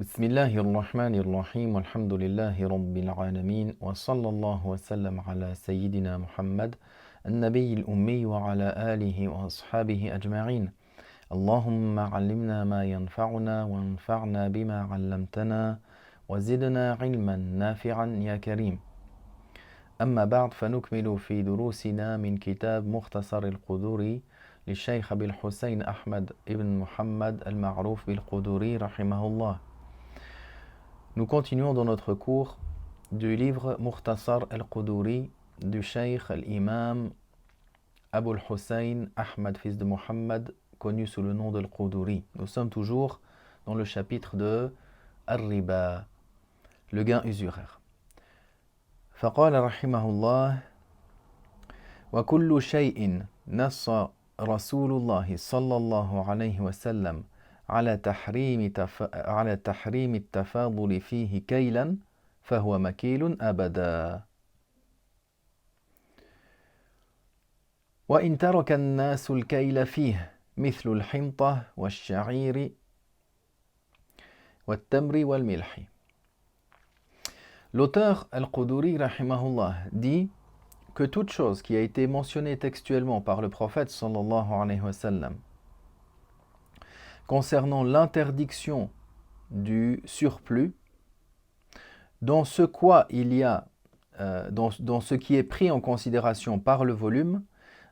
بسم الله الرحمن الرحيم والحمد لله رب العالمين وصلى الله وسلم على سيدنا محمد النبي الأمي وعلى آله وأصحابه أجمعين. اللهم علمنا ما ينفعنا وانفعنا بما علمتنا وزدنا علما نافعا يا كريم. أما بعد فنكمل في دروسنا من كتاب مختصر القدوري للشيخ أبي الحسين أحمد ابن محمد المعروف بالقدوري رحمه الله. Nous continuons dans notre cours du livre Mukhtasar al-Quduri du Cheikh al-Imam Abu al-Hussein Ahmad fils de Muhammad, connu sous le nom de al-Quduri. Nous sommes toujours dans le chapitre de Al-Riba, le gain usuraire. فقال رحمه الله وكل شيء نص رسول الله صلى الله عليه وسلم على تحريم التفاضل فيه كيلا فهو مكيل أبدا وإن ترك الناس الكيل فيه مثل الحنطة والشعير والتمر والملح. L'auteur Al-Quduri rahimahullah dit que toute chose qui a été mentionnée textuellement par le prophète sallallahu alayhi wa sallam concernant l'interdiction du surplus, dans ce quoi il y a, dans ce qui est pris en considération par le volume,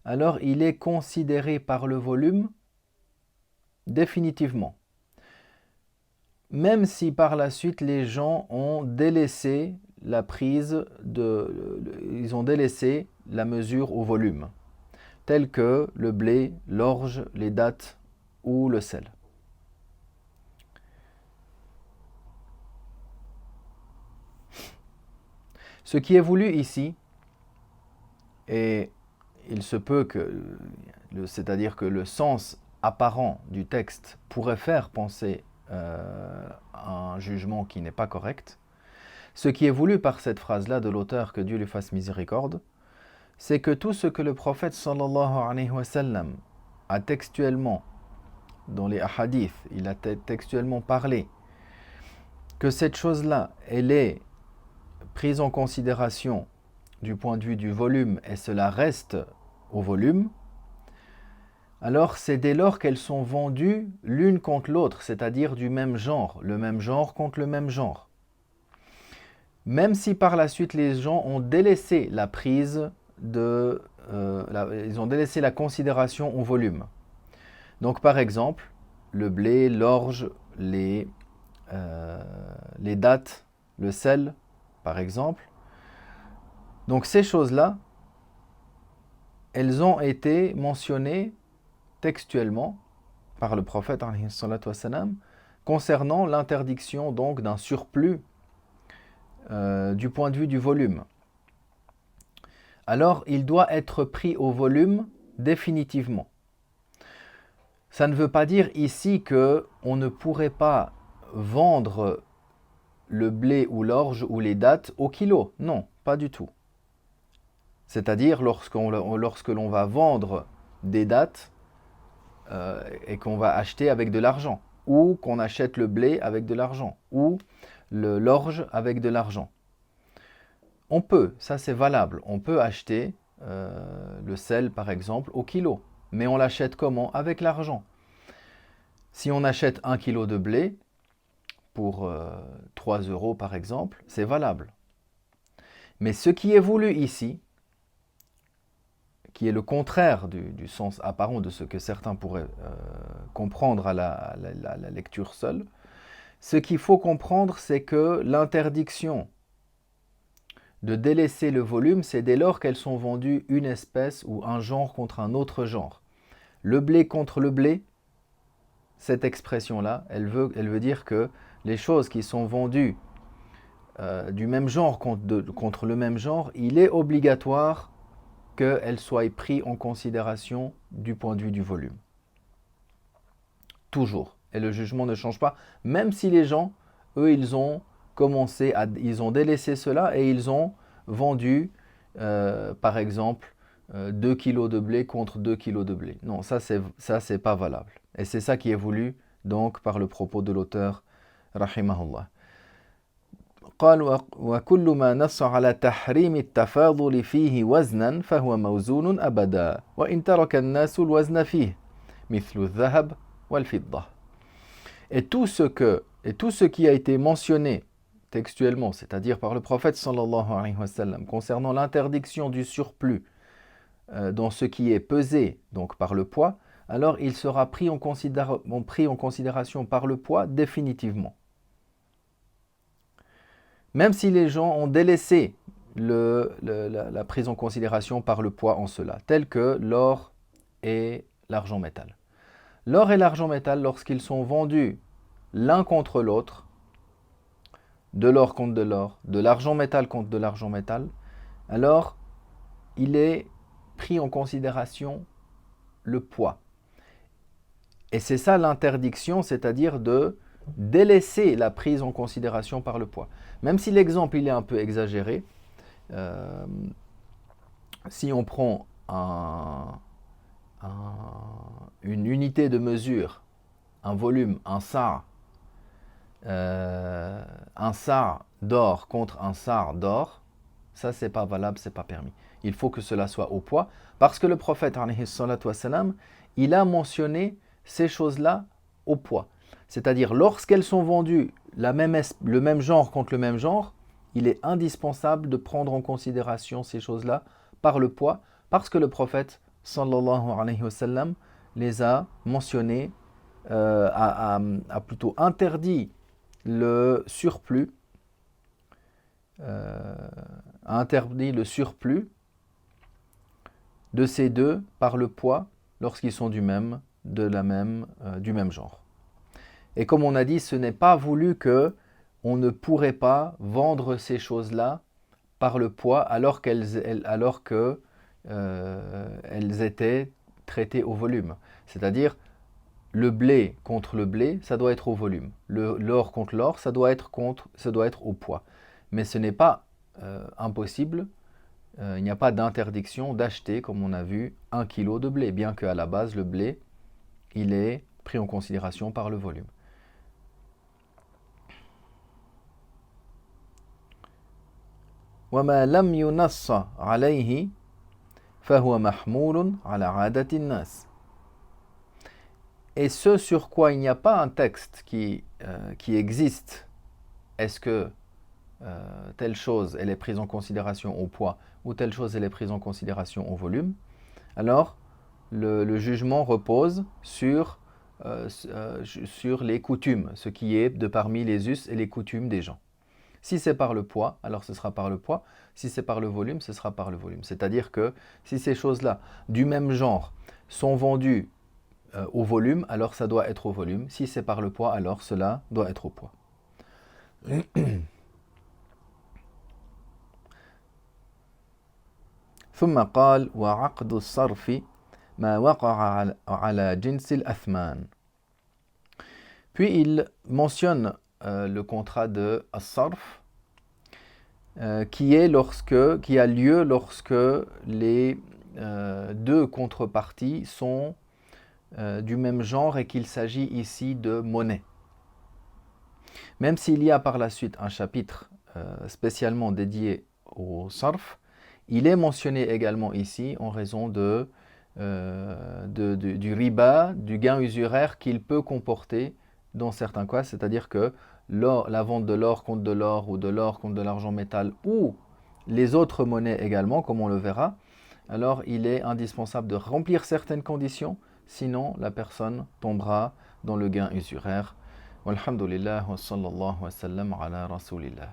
alors il est considéré par le volume définitivement. Même si par la suite les gens ont délaissé la prise ils ont délaissé la mesure au volume, tel que le blé, l'orge, les dattes ou le sel. Ce qui est voulu ici, et il se peut que, c'est-à-dire que le sens apparent du texte pourrait faire penser à un jugement qui n'est pas correct, ce qui est voulu par cette phrase-là de l'auteur, que Dieu lui fasse miséricorde, c'est que tout ce que le prophète sallallahu alayhi wa sallam a textuellement, dans les hadiths, il a textuellement parlé, que cette chose-là, elle est prise en considération du point de vue du volume et cela reste au volume, alors c'est dès lors qu'elles sont vendues l'une contre l'autre, c'est-à-dire du même genre, le même genre contre le même genre. Même si par la suite les gens ont délaissé la prise ils ont délaissé la considération au volume. Donc par exemple, le blé, l'orge, les dattes, le sel, par exemple. Donc ces choses-là, elles ont été mentionnées textuellement par le prophète alayhi salatu wassalam, concernant l'interdiction donc d'un surplus du point de vue du volume. Alors il doit être pris au volume définitivement. Ça ne veut pas dire ici qu'on ne pourrait pas vendre le blé ou l'orge ou les dattes au kilo. Non, pas du tout. C'est-à-dire lorsque l'on va vendre des dattes et qu'on va acheter avec de l'argent, ou qu'on achète le blé avec de l'argent, ou l'orge avec de l'argent. On peut, ça c'est valable, on peut acheter le sel par exemple au kilo, mais on l'achète comment? Avec l'argent. Si on achète 1 kilo de blé, pour 3 € par exemple, c'est valable. Mais ce qui est voulu ici, qui est le contraire du sens apparent de ce que certains pourraient comprendre à la lecture seule, ce qu'il faut comprendre, c'est que l'interdiction de délaisser le volume, c'est dès lors qu'elles sont vendues une espèce ou un genre contre un autre genre. Le blé contre le blé, cette expression-là, elle veut dire que les choses qui sont vendues du même genre contre le même genre, il est obligatoire qu'elles soient prises en considération du point de vue du volume. Toujours. Et le jugement ne change pas, même si les gens, eux, ils ont délaissé cela et ils ont vendu, par exemple, 2 kilos de blé contre 2 kilos de blé. Non, ça c'est pas valable. Et c'est ça qui est voulu donc par le propos de l'auteur رحمه الله. قال وكل ما نص على تحريم التفاضل فيه وزنا فهو موزون أبدا وإن ترك الناس الوزن فيه مثل الذهب والفضة. Et tout ce qui a été mentionné textuellement, c'est-à-dire par le prophète sallallahu alayhi wa sallam, concernant l'interdiction du surplus dans ce qui est pesé, donc par le poids, alors il sera pris en considération par le poids définitivement. Même si les gens ont délaissé la prise en considération par le poids en cela, tel que l'or et l'argent métal. L'or et l'argent métal, lorsqu'ils sont vendus l'un contre l'autre, de l'or contre de l'or, de l'argent métal contre de l'argent métal, alors il est pris en considération le poids. Et c'est ça l'interdiction, c'est-à-dire de délaisser la prise en considération par le poids. Même si l'exemple il est un peu exagéré, si on prend une unité de mesure, un volume, un sa d'or contre un sa d'or, ça c'est pas valable, c'est pas permis. Il faut que cela soit au poids, parce que le prophète alayhi salatu wassalam, il a mentionné ces choses-là au poids. C'est-à-dire, lorsqu'elles sont vendues le même genre contre le même genre, il est indispensable de prendre en considération ces choses-là par le poids, parce que le prophète sallallahu alayhi wa sallam les a mentionnées, a plutôt interdit le surplus, de ces deux par le poids lorsqu'ils sont du même genre. Et comme on a dit, ce n'est pas voulu que on ne pourrait pas vendre ces choses-là par le poids alors qu'elles étaient traitées au volume. C'est-à-dire, le blé contre le blé, ça doit être au volume. L'or contre l'or, ça doit être au poids. Mais ce n'est pas impossible, il n'y a pas d'interdiction d'acheter, comme on a vu, 1 kilo de blé, bien qu'à la base, le blé, il est pris en considération par le volume. وما لم ينص عليه فهو محمول على عادة الناس. Et ce sur quoi il n'y a pas un texte qui existe, est-ce que telle chose elle est prise en considération au poids ou telle chose elle est prise en considération au volume, alors le jugement repose sur les coutumes, ce qui est de parmi les us et les coutumes des gens. Si c'est par le poids, alors ce sera par le poids. Si c'est par le volume, ce sera par le volume. C'est-à-dire que si ces choses-là du même genre sont vendues au volume, alors ça doit être au volume. Si c'est par le poids, alors cela doit être au poids. ثم قال وعقد الصرف ما وقع على جنس الأثمان. Puis il mentionne le contrat de as-sarf qui a lieu lorsque les deux contreparties sont du même genre et qu'il s'agit ici de monnaie. Même s'il y a par la suite un chapitre spécialement dédié au sarf, il est mentionné également ici en raison du riba, du gain usuraire qu'il peut comporter dans certains cas, c'est-à-dire que la vente de l'or contre de l'or ou de l'or contre de l'argent métal ou les autres monnaies également, comme on le verra, alors il est indispensable de remplir certaines conditions, sinon la personne tombera dans le gain usuraire. Walhamdulillah wa sallallahu wa sallam ala rasulillah.